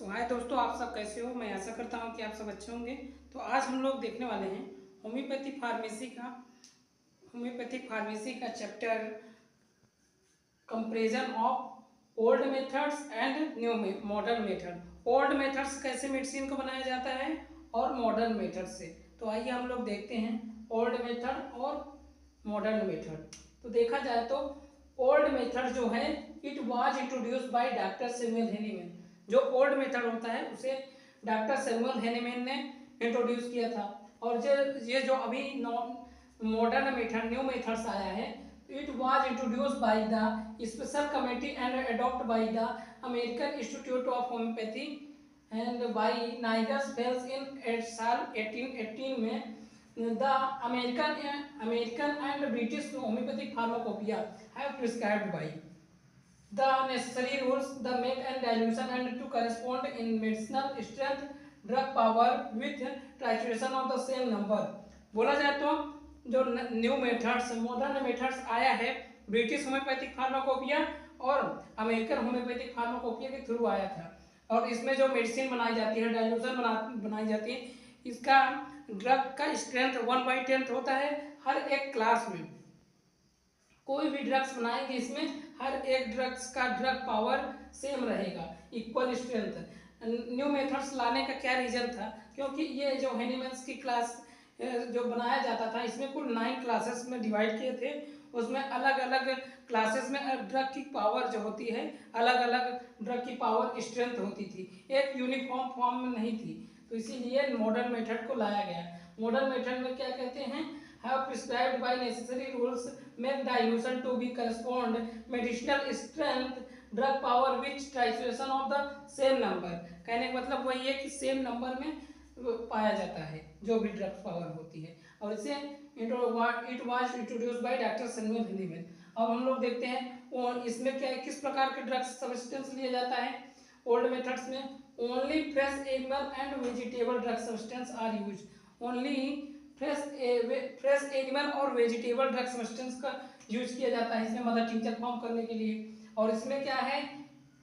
हाय दोस्तों, आप सब कैसे हो। मैं आशा करता हूँ कि आप सब अच्छे होंगे। तो आज हम लोग देखने वाले हैं होम्योपैथिक फार्मेसी का chapter comparison of old methods and new modern method. Old methods कैसे मेडिसिन को बनाया जाता है और मॉडर्न मेथड से। तो आइए हम लोग देखते हैं ओल्ड मेथड और मॉडर्न मेथड। तो देखा जाए तो ओल्ड मेथड जो है it was introduced by doctor Samuel Hahnemann. जो ओल्ड मेथड होता है उसे डॉक्टर सैमुअल हेनीमैन ने इंट्रोड्यूस किया था। और ये जो अभी मॉडर्न मेथड न्यू मेथड्स आया है it was introduced by the special committee and adopt by the American institute of homoeopathy and by Nigus Fells in साल 1818 में the American and British homoeopathic pharmacopoeia have prescribed by the necessary rules the make and dilution and to correspond in medicinal strength drug power with titration of the same number। बोला जाए तो जो new methods modern methods आया है British homoeopathic pharmacopoeia और American homeopathic pharmacopoeia के through आया था। और इसमें जो मेडिसिन बनाई जाती है डाइल्यूशन बनाई जाती है, इसका ड्रग का स्ट्रेंथ 1/10 होता है। हर एक क्लास में कोई भी ड्रग्स बनाएंगे इसमें हर एक ड्रग्स का ड्रग पावर सेम रहेगा, इक्वल स्ट्रेंथ। न्यू मेथड्स लाने का क्या रीजन था, क्योंकि ये जो हेनीमैन्स की क्लास जो बनाया जाता था इसमें कुल 9 क्लासेस में डिवाइड किए थे। उसमें अलग अलग क्लासेस में ड्रग की पावर जो होती है अलग अलग ड्रग की पावर स्ट्रेंथ होती थी, एक यूनिफॉर्म फॉर्म में नहीं थी। तो इसीलिए मॉडर्न मेथड को लाया गया। मॉडर्न मेथड में क्या कहते हैं, have prescribed by necessary rules make dilution to be correspond medicinal strength drug power which titration of the same number। कहने का मतलब वही है कि सेम नंबर में पाया जाता है जो भी ड्रग पावर होती है। और इसे it was introduced by doctor Samuel Hahnemann. अब हम लोग देखते हैं और इसमें क्या किस प्रकार के ड्रग्स सब्सटेंस लिया जाता है। ओल्ड मेथड्स में only fresh animal and vegetable drug substance are use. Only fresh animal और वेजिटेबल ड्रग सब्सटेंस का यूज किया जाता है इसमें मदर टिंचर फॉर्म करने के लिए। और इसमें क्या है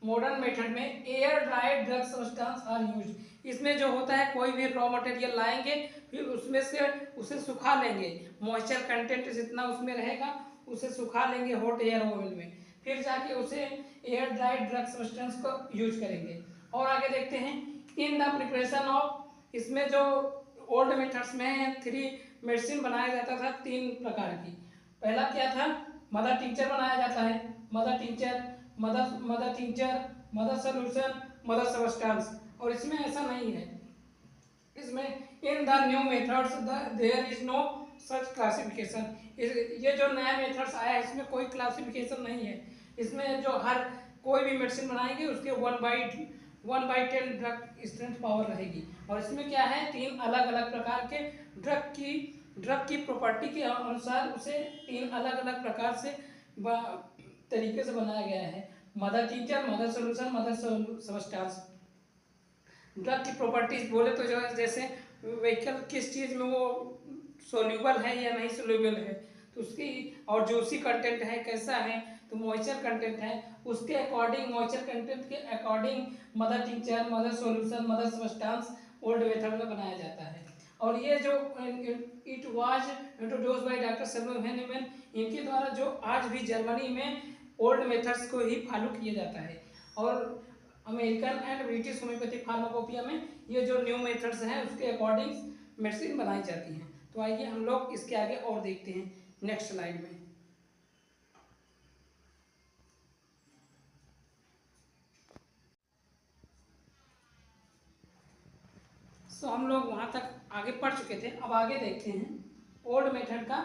मॉडर्न मेथड में air dried drug substance are use. इसमें जो होता है कोई भी रॉ मटेरियल लाएंगे फिर उसमें से उसे सुखा लेंगे, मॉइस्चर कंटेंट जितना उसमें रहेगा उसे सुखा लेंगे हॉट एयर ओवन में, फिर जाके उसे एयर ड्राइड ड्रग सब्सटेंस को यूज करेंगे। और आगे देखते हैं इन द प्रिपरेशन ऑफ, इसमें जो ओल्ड मेथड्स में 3 मेडिसिन बनाया जाता था 3 प्रकार की। पहला क्या था, मदर टिंचर बनाया जाता है, mother tincture mother solution mother substance. और इसमें ऐसा नहीं है, इसमें in the new methods there is no such classification. ये जो नया मेथड्स आया है इसमें कोई क्लासिफिकेशन नहीं है। इसमें जो हर कोई भी मेडिसिन बनाएंगे उसके 1/10 ड्रग स्ट्रेंथ पावर रहेगी। और इसमें क्या है 3 अलग अलग प्रकार के ड्रग की प्रॉपर्टी के अनुसार उसे 3 अलग अलग प्रकार से तरीके से बनाया गया है, mother tincture mother solution mother substance. Drug की प्रॉपर्टीज बोले तो जो है जैसे व्हीकल किस चीज़ में वो सोल्यूबल है या नहीं सोल्यूबल है तो उसकी, और जूसी कंटेंट है कैसा है तो मॉइस्चर कंटेंट है उसके अकॉर्डिंग, मॉइस्चर कंटेंट के according mother tincture mother solution mother substance old method में बनाया जाता है। और ये जो it was introduced by doctor Samuel Hahnemann, इनके द्वारा जो आज भी जर्मनी में ओल्ड मेथड्स को ही फॉलो किया जाता है। और American and British homoeopathic pharmacopoeia में ये जो न्यू मेथड्स हैं उसके अकॉर्डिंग मेडिसिन बनाई जाती हैं। तो आइए हम लोग इसके आगे और देखते हैं नेक्स्ट स्लाइड में। तो हम लोग वहाँ तक आगे पढ़ चुके थे, अब आगे देखते हैं ओल्ड मेथड का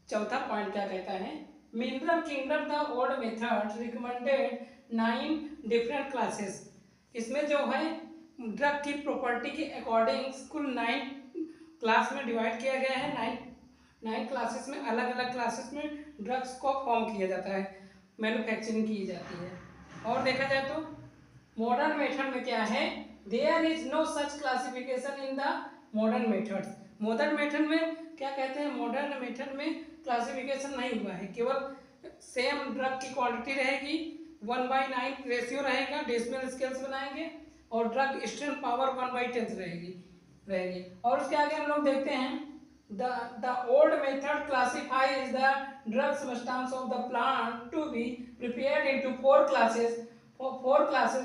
चौथा पॉइंट क्या कहता है। Mineral kingdom the old method recommended 9 different classes. इसमें जो है ड्रग की प्रॉपर्टी के अकॉर्डिंग कुल 9 क्लास में डिवाइड किया गया है। 9 क्लासेस में अलग अलग क्लासेस में ड्रग्स को फॉर्म किया जाता है, मैन्युफैक्चरिंग की जाती है। और देखा जाए तो मॉडर्न मेथड में क्या है, there is no such classification in the modern method. Modern method में क्या कहते हैं, मॉडर्न मेथड में क्लासिफिकेशन नहीं हुआ है, केवल सेम ड्रग की क्वांटिटी रहेगी, 1/9 रेशियो रहेगा, डेसिमल स्केल्स बनाएंगे, और ड्रग स्ट्रेंथ पावर 1/10 रहेगी। और उसके आगे हम लोग देखते हैं the old method classifies the drug substance of the plant to be prepared into four classes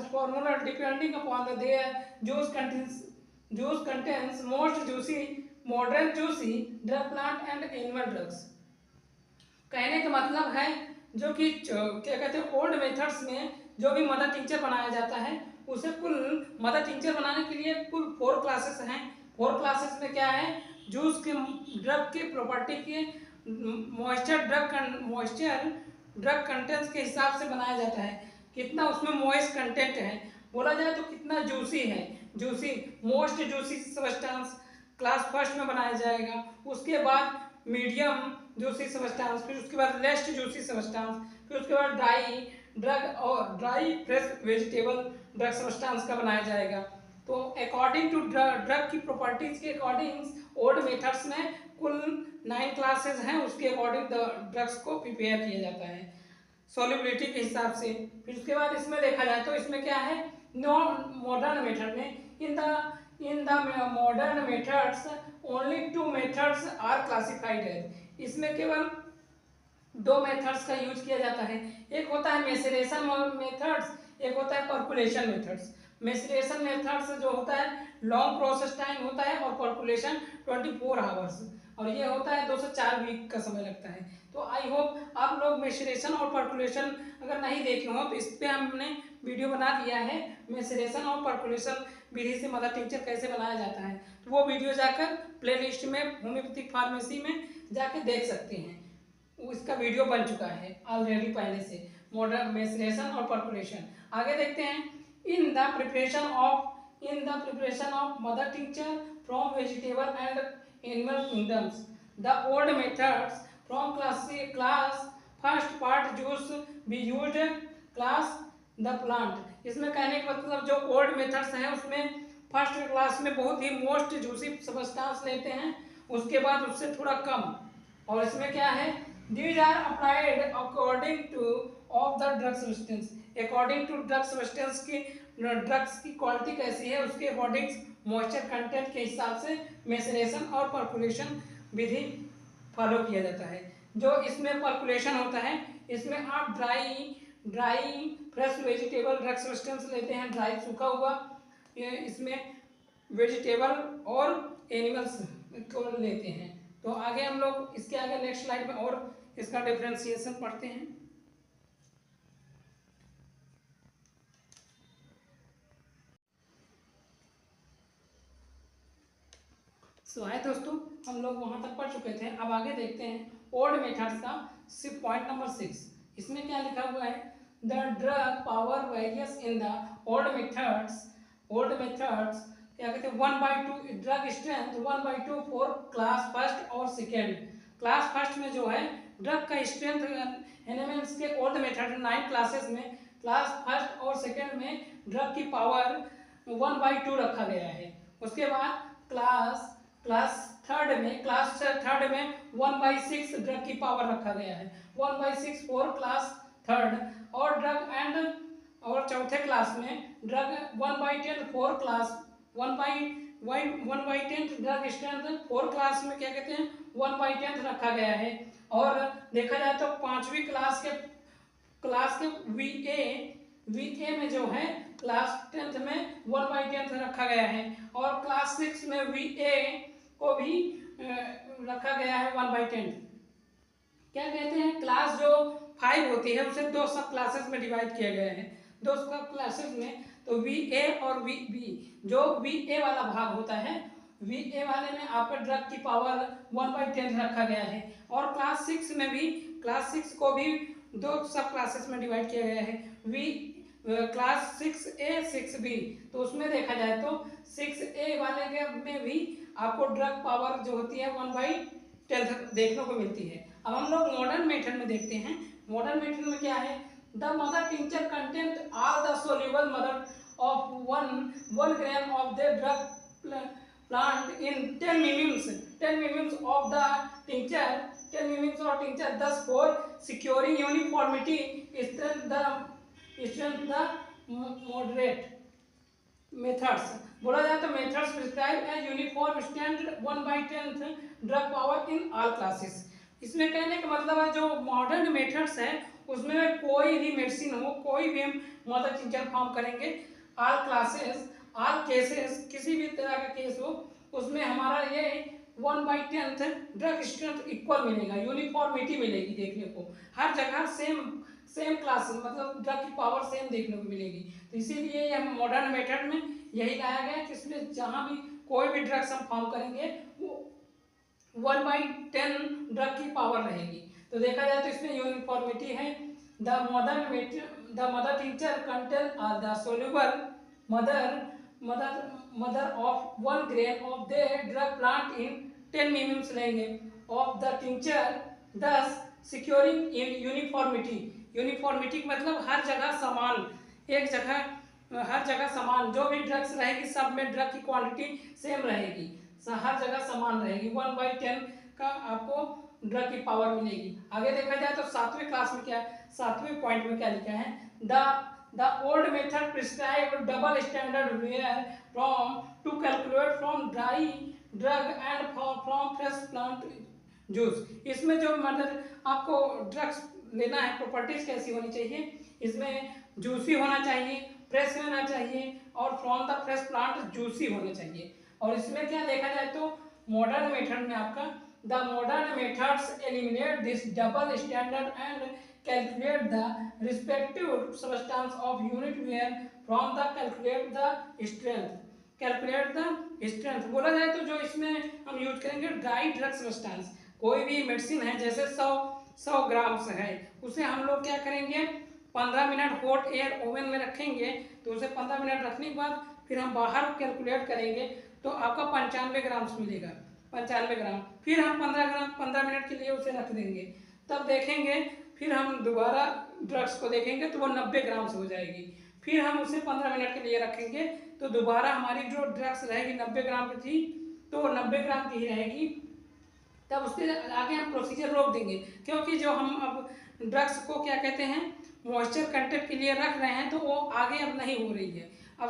formula depending upon their juice contains most juicy, moderate juicy, drug plant and animal drugs। कहने का मतलब है जो कि क्या कहते हैं old methods में जो भी मदर टिंचर बनाया जाता है उसे कुल मदर टिंचर बनाने के लिए कुल 4 क्लासेस हैं। 4 क्लासेस में क्या है, जूस के ड्रग के प्रॉपर्टी के मॉइस्चर ड्रग कंटेंट्स के हिसाब से बनाया जाता है, कितना उसमें मॉइस्ट कंटेंट है, बोला जाए तो कितना जूसी है, juicy most juicy substance class first में बनाया जाएगा। उसके बाद मीडियम जूसी सब्सटेंस, फिर उसके बाद लेस्ट जूसी सब्सटेंस, फिर उसके बाद dry fresh vegetable drug substance का बनाया जाएगा। तो अकॉर्डिंग टू ड्रग की प्रॉपर्टीज के अकॉर्डिंग ओल्ड मेथड्स में कुल 9 क्लासेस हैं, उसके अकॉर्डिंग ड्रग्स को प्रिपेयर किया जाता है सॉल्युबिलिटी के हिसाब से। फिर उसके बाद इसमें देखा जाए तो इसमें क्या है, मॉडर्न मेथड में in the modern methods only 2 methods are classified है। इसमें केवल 2 मेथड्स का यूज किया जाता है, एक होता है मेसरेशन मेथड्स, एक होता है पर्कुलेशन मेथड्स। मेसरेशन मेथड्स जो होता है लॉन्ग प्रोसेस टाइम होता है और पर्कुलेशन 24 आवर्स, और ये होता है 2 से 4 वीक का समय लगता है। तो आई होप आप लोग मेसरेशन और पर्कुलेशन अगर नहीं देखे हो तो इस पर हमने वीडियो बना दिया है, मेसरेशन और पर्कुलेशन विधि से मदर टिंचर कैसे बनाया जाता है, तो वो वीडियो जाकर प्लेलिस्ट में होम्योपैथिक फार्मेसी में जाके देख सकते हैं, उसका वीडियो बन चुका है ऑलरेडी पहले से, मॉडर्न मेसरेशन और पर्कुलेशन। आगे देखते हैं in the preparation of mother tincture from vegetable and animal kingdoms the old methods from class first part juice be used class the plant. इसमें कहने का मतलब जो ओल्ड मेथड्स हैं उसमें फर्स्ट क्लास में बहुत ही मोस्ट जूसी सब्सटेंस लेते हैं, उसके बाद उससे थोड़ा कम, और इसमें क्या है these are applied according to of the drug substance, according to drug substance की ड्रग्स की क्वालिटी कैसी है उसके अकॉर्डिंग मॉइस्चर कंटेंट के हिसाब से मेसरेशन और पर्कुलेशन विधि फॉलो किया जाता है। जो इसमें पर्कुलेशन होता है इसमें आप dry fresh vegetable drug substance लेते हैं, ड्राई सूखा हुआ, इसमें वेजिटेबल और एनिमल्स को लेते हैं। तो आगे हम लोग इसके आगे नेक्स्ट स्लाइड में और इसका डिफरेंशिएशन पढ़ते हैं। सो है दोस्तों, हम लोग वहां तक पढ़ चुके थे, अब आगे देखते हैं ओल्ड मेथड्स का पॉइंट नंबर 6। इसमें क्या लिखा हुआ है, the drug power various in the old methods क्या कहते हैं 1/2 drug strength 1/2 for class first और सेकेंड। क्लास फर्स्ट में जो है ड्रग का स्ट्रेंथ एनिमल्स के ओल्ड मेथड 9 क्लासेस में क्लास फर्स्ट और सेकेंड में ड्रग की पावर 1/2 रखा गया है। उसके बाद क्लास थर्ड में 1/6 ड्रग की पावर रखा गया है, 1/6 फॉर क्लास थर्ड, और ड्रग एंड और चौथे क्लास में drug 1/10 for class 1/10 drug strength four class में क्या कहते हैं 1/10 रखा गया है। और देखा जाए तो 5वीं क्लास के वीए में जो है क्लास 10th में 1/10 रखा गया है, और क्लास 6 में वीए को भी रखा गया है 1/10। क्या कहते हैं क्लास जो 5 होती है उसे 2 सब क्लासेस में डिवाइड किया गया है, 2 सब क्लासेस में। तो वी ए और वी बी, जो वी ए वाला भाग होता है वी ए वाले में आपका ड्रग की पावर 1/10 रखा गया है, और क्लास 6 में भी क्लास 6 को भी 2 सब क्लासेस में डिवाइड किया गया है, क्लास 6A 6B। तो उसमें देखा जाए तो 6A वाले में भी आपको ड्रग पावर जो होती है 1/10 देखने को मिलती है। अब हम लोग मॉडर्न मेथड में देखते हैं, मॉडर्न मेथड में क्या है, the mother tincture content all the soluble mother of 1 gram of the drug plant in 10 millimeters of the tincture, 10 millimeters of tincture, thus for securing uniformity strength the strength the moderate methods. बोला जाए तो methods prescribe a uniform standard 1/10 drug power in all classes. इसमें कहने का मतलब है जो modern methods है उसमें कोई भी मेडिसिन हो, कोई भी हम मदर टिंचर फॉर्म करेंगे, ऑल क्लासेस ऑल केसेस, किसी भी तरह का केस हो उसमें हमारा ये 1/10 ड्रग स्ट्रेंथ इक्वल मिलेगा, यूनिफॉर्मिटी मिलेगी देखने को, हर जगह सेम सेम क्लास मतलब ड्रग की पावर सेम देखने को मिलेगी। तो इसीलिए ये मॉडर्न मेथड में यही लाया गया कि इसमें जहाँ भी कोई भी ड्रग्स हम फॉर्म करेंगे वो 1/10 ड्रग की पावर रहेगी। तो देखा जाए तो इसमें यूनिफॉर्मिटी है। The mother tincture contain the soluble mother of 1 grain of the drug plant in 10 मिलीम्स लेंगे ऑफ द टिंचर, दस सिक्योरिंग इन यूनिफॉर्मिटी। यूनिफॉर्मिटी मतलब हर जगह समान, एक जगह हर जगह समान, जो भी ड्रग्स रहेगी सब में ड्रग की क्वांटिटी सेम रहेगी, हर जगह समान रहेगी, 1/10 का आपको ड्रग की पावर मिलेगी। आगे देखा जाए तो 7वें क्लास में क्या, 7वें पॉइंट में क्या लिखा है, the old method prescribe double standard where from to calculate from dry drug and from fresh plant juice. इसमें जो मतलब आपको ड्रग्स लेना है प्रॉपर्टीज कैसी होनी चाहिए, इसमें जूसी होना चाहिए, फ्रेश होना चाहिए और from the fresh plant juicy होना चाहिए। और इसमें क्या देखा जाए तो मॉडर्न मेथड में आपका the modern methods eliminate this double standard and calculate the respective substance of unit where from the calculate the strength. Calculate the strength बोला जाए तो जो इसमें हम यूज करेंगे ड्राई ड्रग सब्सटेंस, कोई भी मेडिसिन है जैसे 100 ग्राम्स है उसे हम लोग क्या करेंगे 15 मिनट हॉट एयर ओवन में रखेंगे, तो उसे 15 मिनट रखने के बाद फिर हम बाहर कैलकुलेट करेंगे तो आपका 95 ग्राम्स मिलेगा, 95 ग्राम। फिर हम 15 मिनट के लिए उसे रख देंगे, तब देखेंगे फिर हम दोबारा ड्रग्स को देखेंगे तो वो 90 ग्राम्स हो जाएगी। फिर हम उसे 15 मिनट के लिए रखेंगे तो दोबारा हमारी जो ड्रग्स रहेगी 90 ग्राम की थी तो 90 ग्राम की ही रहेगी, तब उसके आगे हम प्रोसीजर रोक देंगे, क्योंकि जो हम अब ड्रग्स को क्या कहते हैं मॉइस्चर कंटेंट के लिए रख रहे हैं तो वो आगे अब नहीं हो रही है, अब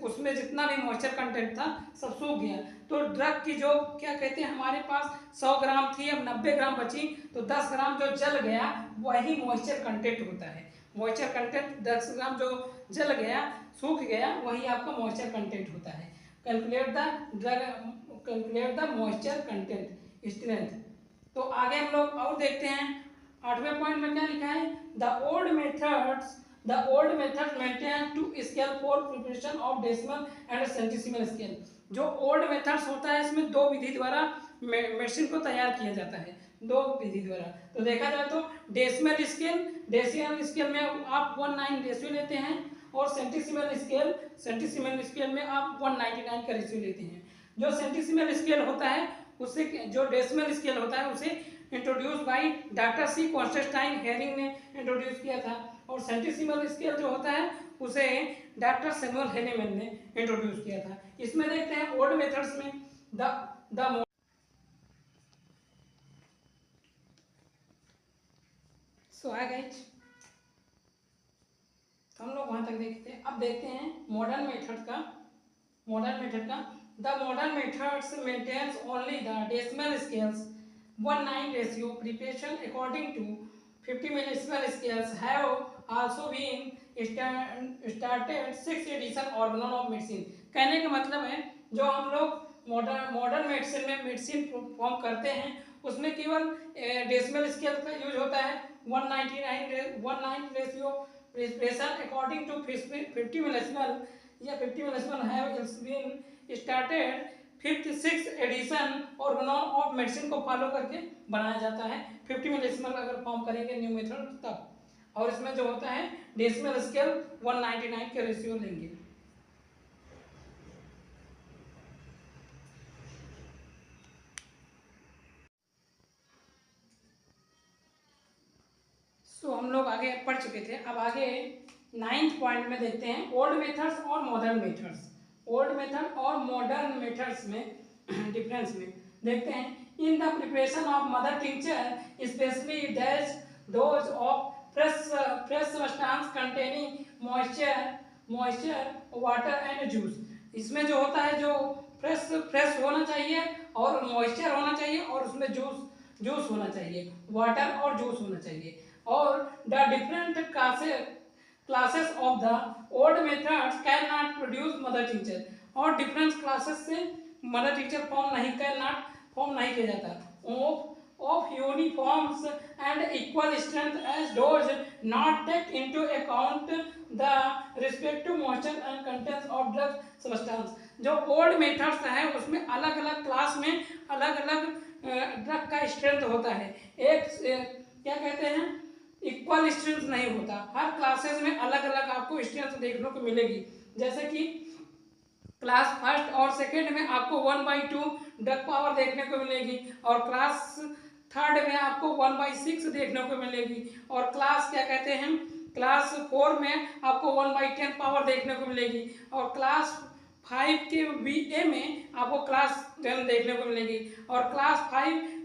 उसमें जितना भी मॉइस्चर कंटेंट था सब सूख गया, तो ड्रग की जो क्या कहते हैं हमारे पास 100 ग्राम थी अब 90 ग्राम बची, तो 10 ग्राम जो जल गया वही मॉइस्चर कंटेंट होता है। मॉइस्चर कंटेंट 10 ग्राम जो जल गया सूख गया वही आपका मॉइस्चर कंटेंट होता है। Calculate the moisture content strength. तो आगे हम लोग और देखते हैं 8वें पॉइंट में क्या लिखा है, the old method maintain 2 scale for preparation of decimal and centesimal scale. जो ओल्ड मेथड्स होता है इसमें 2 विधि द्वारा मेडिसिन को तैयार किया जाता है, 2 विधि द्वारा। तो देखा जाए तो डेसिमल स्केल में आप 1/9 रेशियो लेते हैं और सेंटिसिमल स्केल में आप 1/99 का रेशियो लेते हैं। जो सेंटिसिमल स्केल होता है उससे जो डेसिमल स्केल होता है उसे introduce by doctor C Constantine Hering ने इंट्रोड्यूस किया था, और सेंटिसिमल स्केल जो होता है उसे डॉक्टर सैमुअल हेनेमैन ने इंट्रोड्यूस किया था। इसमें देखते हैं ओल्ड मेथड्स में द सो है गाइस, हम लोग वहां तक देखते हैं। अब देखते हैं मॉडर्न मेथड का। The modern methods maintains only the decimal scales 1/9 ratio preparation according to 50 millesimal scales have also been started 6th edition organon of medicine. कहने का मतलब है जो हम लोग मॉडर्न मेडिसिन में मेडिसिन फॉर्म करते हैं उसमें केवल डेसिमल स्केल का यूज होता है, 1/9 ratio preparation according to 50 millesimal या 50 millesimal have been started 56th edition organon of medicine को फॉलो करके बनाया जाता है। 50 मिलीसिमल अगर फॉर्म करेंगे न्यू मेथड तब, और इसमें जो होता है डेसिमल स्केल 1/99 के रेशियो लेंगे। सो हम लोग आगे पढ़ चुके थे, अब आगे 9th पॉइंट में देखते हैं ओल्ड मेथड्स और मॉडर्न मेथड्स। ओल्ड मेथड और मॉडर्न मेथड्स में डिफरेंस में देखते हैं। In the preparation of mother tincture specially dash those of fresh substance substance containing moisture water and juice. इसमें जो होता है जो फ्रेश होना चाहिए और मॉइस्चर होना चाहिए और उसमें जूस होना चाहिए, वाटर और जूस होना चाहिए। और the different classes of the old methods can not produce mother teacher. और डिफरेंट क्लासेस से मदर टीचर फॉर्म नहीं किया जाता। of uniforms and equal strength as those not take into account the respective moisture and contents of drug substance। जो old methods है उसमें अलग अलग क्लास में अलग अलग ड्रग का स्ट्रेंथ होता है। एक क्या कहते हैं, इक्वल स्ट्रेंथ नहीं होता। हर क्लासेस में अलग अलग आपको स्ट्रेंथ देखने को मिलेगी। जैसे कि क्लास फर्स्ट और सेकेंड में आपको 1/2 ड्रग पावर देखने को मिलेगी और क्लास थर्ड में आपको 1/6 देखने को मिलेगी और क्लास क्या कहते हैं क्लास 4 में आपको 1/10 पावर देखने को मिलेगी और क्लास 5 के BA में आपको क्लास 10 देखने को मिलेगी और क्लास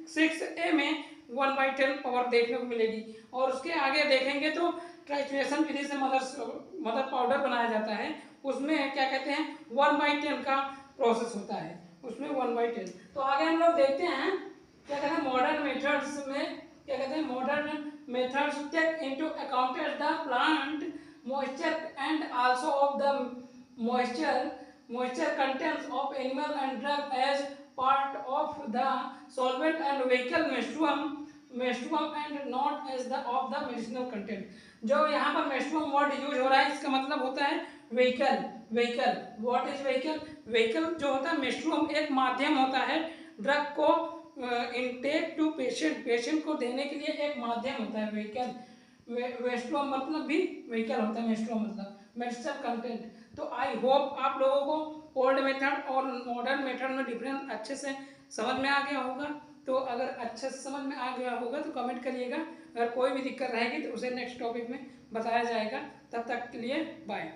6A में 1/10 पावर देखने को मिलेगी। और उसके आगे देखेंगे तो ट्राइट्रेशन विधि से मदर पाउडर बनाया जाता है, उसमें क्या कहते हैं 1/10 का प्रोसेस होता है, उसमें 1/10। तो आगे हम लोग देखते हैं क्या कहते हैं मॉडर्न मेथड्स में क्या कहते हैं modern methods take into account the plant moisture and also of the moisture contents of animal and drug as part of the solvent and vehicle menstruum and not as the of the medicinal content. जो यहाँ पर मेस्टुअम word use हो रहा है इसका मतलब होता है व्हीकल। व्हाट इज व्हीकल जो होता है मेस्टुअम एक माध्यम होता है ड्रग को इनटेक टू पेशेंट को देने के लिए एक माध्यम होता है व्हीकल। मेस्टुअम मतलब भी व्हीकल होता है, मेस्टुअम मतलब मेडिसिनल कंटेंट। तो आई होप आप लोगों को ओल्ड मेथड और मॉडर्न मेथड में डिफरेंस अच्छे से समझ में आ गया होगा। तो अगर अच्छे से समझ में आ गया होगा तो कमेंट करिएगा, अगर कोई भी दिक्कत रहेगी तो उसे नेक्स्ट टॉपिक में बताया जाएगा। तब तक के लिए बाय।